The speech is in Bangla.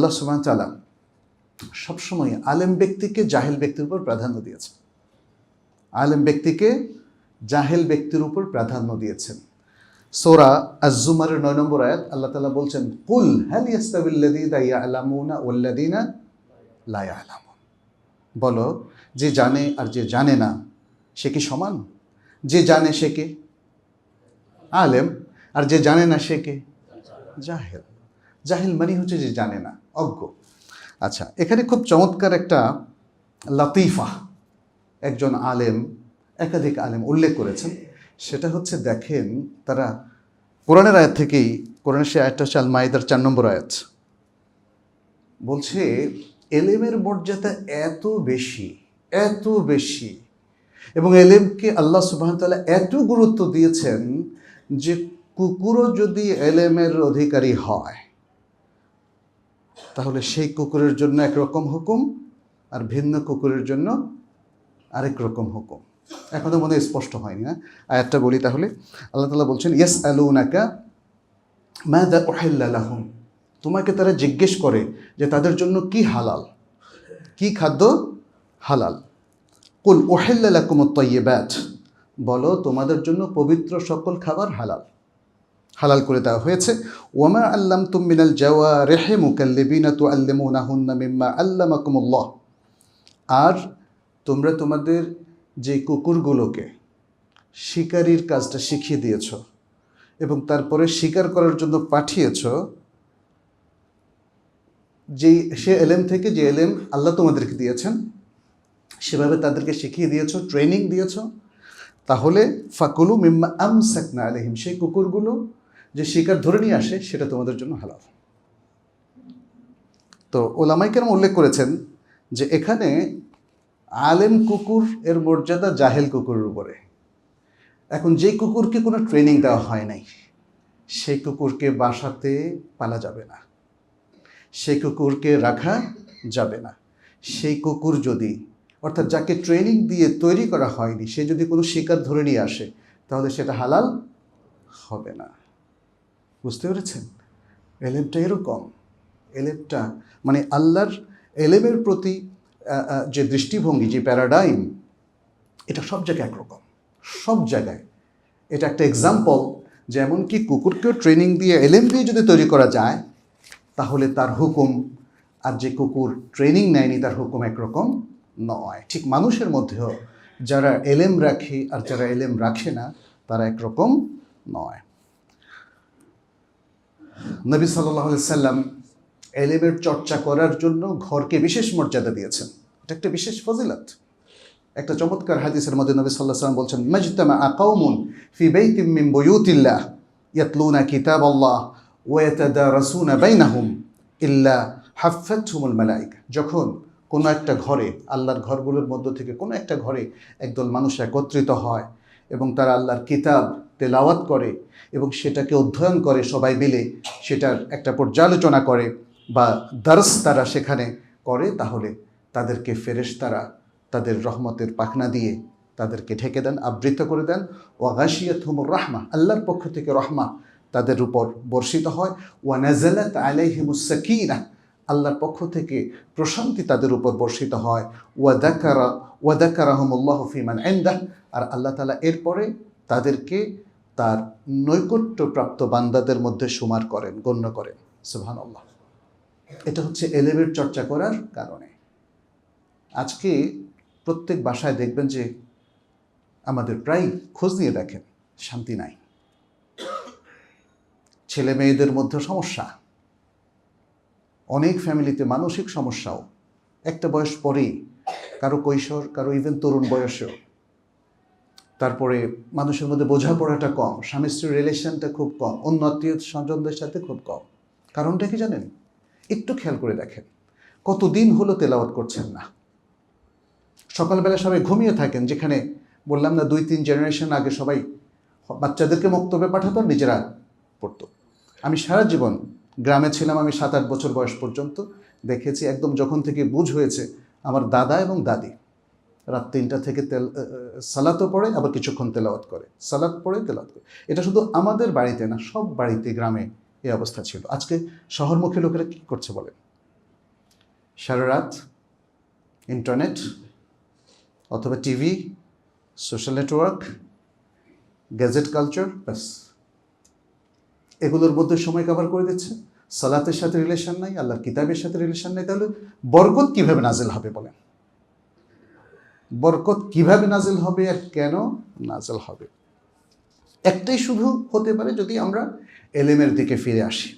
আল্লাহ সুবহানাহু ওয়া তাআলা সবসময় আলেম ব্যক্তিকে জাহেল ব্যক্তির উপর প্রাধান্য দিয়েছেন। আলেম ব্যক্তিকে জাহেল ব্যক্তির উপর প্রাধান্য দিয়েছেন। সূরা আজ-জুমারের ৯ নম্বর আয়াত আল্লাহ তাআলা বলছেন, কুল হাল ইয়াস্তাবিল্লাযীনা ইয়া'লামুনা ওয়াল্লাযীনা লা ইয়া'লামুন। বলো, যে জানে আর যে জানে না সে কি সমান? যে জানে সে কে? আলেম। আর যে জানে না সে কে? জাহেল। জাহেল মানে হচ্ছে যে জানে না, অজ্ঞ। আচ্ছা, এখানে খুব চমৎকার একটা লতিফা একজন আলেম, একাধিক আলেম উল্লেখ করেছেন। সেটা হচ্ছে, দেখেন, তারা কোরআনের আয়াত থেকেই, কোরআনের সে আয়াতটা হচ্ছে আল মাইদার ৪ নম্বর আয়াত, বলছে এলেমের মর্যাদা এত বেশি, এত বেশি, এবং এলেমকে আল্লাহ সুবহানাহু ওয়া তাআলা এত গুরুত্ব দিয়েছেন যে কুকুরও যদি এলেমের অধিকারী হয় তাহলে সেই কুকুরের জন্য একরকম হুকুম আর ভিন্ন কুকুরের জন্য আরেক রকম হুকুম। এখনো মনে স্পষ্ট হয়নি, না? আয়াতটা বলি তাহলে। আল্লাহ তাআলা বলছেন, ইয়াসআলুনাকা মাযা উহিল্লা লাহুম। তোমাকে তারা জিজ্ঞেস করে যে তাদের জন্য কি হালাল, কি খাদ্য হালাল। কুল উহিল্লা লাকুমুত তাইয়্যিবাত। বলো, তোমাদের জন্য পবিত্র সকল খাবার হালাল, হালাল করে দেওয়া হয়েছে। ওয়ামা আল্লামতুম মিনাল জাওয়ারিহি মুকাল্লিবিনা তুআল্লিমুনাহুন্না মিম্মা আল্লামাকুমুল্লাহ। আর তোমরা তোমাদের যে কুকুরগুলোকে শিকারির কাজটা শিখিয়ে দিয়েছ এবং তারপরে শিকার করার জন্য পাঠিয়েছ, সে এলেম থেকে, যে এলেম আল্লাহ তোমাদেরকে দিয়েছেন, সেভাবে তাদেরকে শিখিয়ে দিয়েছ, ট্রেনিং দিয়েছ, তাহলে ফাকুলু মিম্মা আমসাকনা আলাইহিম, সেই কুকুরগুলো যে শিকার ধরে নিয়ে আসে সেটা তোমাদের জন্য হালাল। তো ওলামায়ে কেরাম উল্লেখ করেছেন যে এখানে আলেম কুকুর এর মর্যাদা জাহেল কুকুরের উপরে। এখন যে কুকুরকে কোনো ট্রেনিং দেওয়া হয় নাই, সেই কুকুরকে বাসাতে পালা যাবে না, সেই কুকুরকে রাখা যাবে না। সেই কুকুর যদি, অর্থাৎ যাকে ট্রেনিং দিয়ে তৈরি করা হয়নি, সে যদি কোনো শিকার ধরে নিয়ে আসে তাহলে সেটা হালাল হবে না। বুঝতে পেরেছেন? এলেমটা এরকম, এলেমটা মানে আল্লাহর এলেমের প্রতি যে দৃষ্টিভঙ্গি, যে প্যারাডাইম, এটা সব জায়গায় একরকম, সব জায়গায়। এটা একটা এক্সাম্পল, যেমন কি কুকুরকেও ট্রেনিং দিয়ে, এলেম দিয়ে যদি তৈরি করা যায় তাহলে তার হুকুম আর যে কুকুর ট্রেনিং নেয়নি তার হুকুম একরকম নয়। ঠিক মানুষের মধ্যেও যারা এলেম রাখে আর যারা এলেম রাখে না তারা একরকম নয়। নবী সাল্লাল্লাহু আলাইহি সাল্লাম এলেমের চর্চা করার জন্য ঘরকে বিশেষ মর্যাদা দিয়েছেন। এটা একটা বিশেষ ফজিলত। একটা চমৎকার হাদিসের মধ্যে নবী সাল্লাল্লাহু আলাইহি সাল্লাম বলছেন, মাজতামা কওমুন ফি বাইতিম মিন বুয়ুতিল্লাহ ইয়াতলুনা কিতাবাল্লাহ ওয়া ইয়াতাদারাসুনা বাইনাহুম ইল্লা হাফফাতহুমুল মালায়েকা। যখন কোনো একটা ঘরে, আল্লাহর ঘরগুলোর মধ্য থেকে কোনো একটা ঘরে একদল মানুষ একত্রিত হয় এবং তারা আল্লাহর কিতাব তেলাওয়াত করে এবং সেটাকে অধ্যয়ন করে সবাই মিলে, সেটার একটা পর্যালোচনা করে বা দার্স তারা সেখানে করে, তাহলে তাদেরকে ফেরেশতারা তাদের রহমতের পাখনা দিয়ে তাদেরকে ঢেকে দেন, আবৃত করে দেন। ওয়া গাশিয়াতহুমুর রাহমা, আল্লাহর পক্ষ থেকে রহমা তাদের উপর বর্ষিত হয়। ওয়া নাযালাত আলাইহিমুস সাকিনাহ, আল্লাহর পক্ষ থেকে প্রশান্তি তাদের উপর বর্ষিত হয়। ওয়া যাকারাহুমুল্লাহু ফিমান ইনদাহ, আর আল্লাহ তাআলা এরপরে তাদেরকে তার নৈকট্যপ্রাপ্ত বান্দাদের মধ্যে শুমার করেন, গণ্য করেন। সুবহানাল্লাহ। এটা হচ্ছে এলেমের চর্চা করার কারণে। আজকে প্রত্যেক বাসায় দেখবেন যে আমাদের প্রায় খোঁজ নিয়ে দেখেন, শান্তি নাই, ছেলে মেয়েদের মধ্যে সমস্যা, অনেক ফ্যামিলিতে মানসিক সমস্যাও একটা বয়স পরেই, কারো কৈশোর, কারো ইভেন তরুণ বয়সেও। তারপরে মানুষের মধ্যে বোঝাপড়াটা কম, স্বামী স্ত্রীর রিলেশনটা খুব কম, অন্য আত্মীয় স্বজনদের সাথে খুব কম। কারণটা কি জানেন? একটু খেয়াল করে দেখেন, কতদিন হলো তেলাওয়াত করছেন না। সকালবেলা সবাই ঘুমিয়ে থাকেন, যেখানে বললাম না 2-3 জেনারেশন আগে সবাই বাচ্চাদেরকে মক্তবে পাঠাতো, নিজেরা পড়তো। আমি সারা জীবন গ্রামে ছিলাম, আমি 7-8 বছর বয়স পর্যন্ত দেখেছি, একদম যখন থেকে বুঝ হয়েছে, আমার দাদা এবং দাদি রাত 3টা থেকে সালাতও পড়ে, আবার কিছুক্ষণ তেলাওয়াত করে, সালাত পড়ে তেলাওয়াত করে। এটা শুধু আমাদের বাড়িতে না, সব বাড়িতে গ্রামে এই অবস্থা ছিল। আজকে শহরমুখী লোকেরা কী করছে বলেন? সারা রাত ইন্টারনেট অথবা TV, social network, gadget culture, ব্যাস এগুলোর মধ্যে সময় কভার করে দিচ্ছে। সালাতের সাথে রিলেশন নাই, আল্লাহর কিতাবের সাথে রিলেশন নেই। তাহলে বরকত কিভাবে নাজিল হবে বলেন? বরকত কিভাবে নাজিল হবে আর কেন নাজিল হবে? একটাই শুধু হতে পারে, যদি আমরা এলেমের দিকে ফিরে আসি।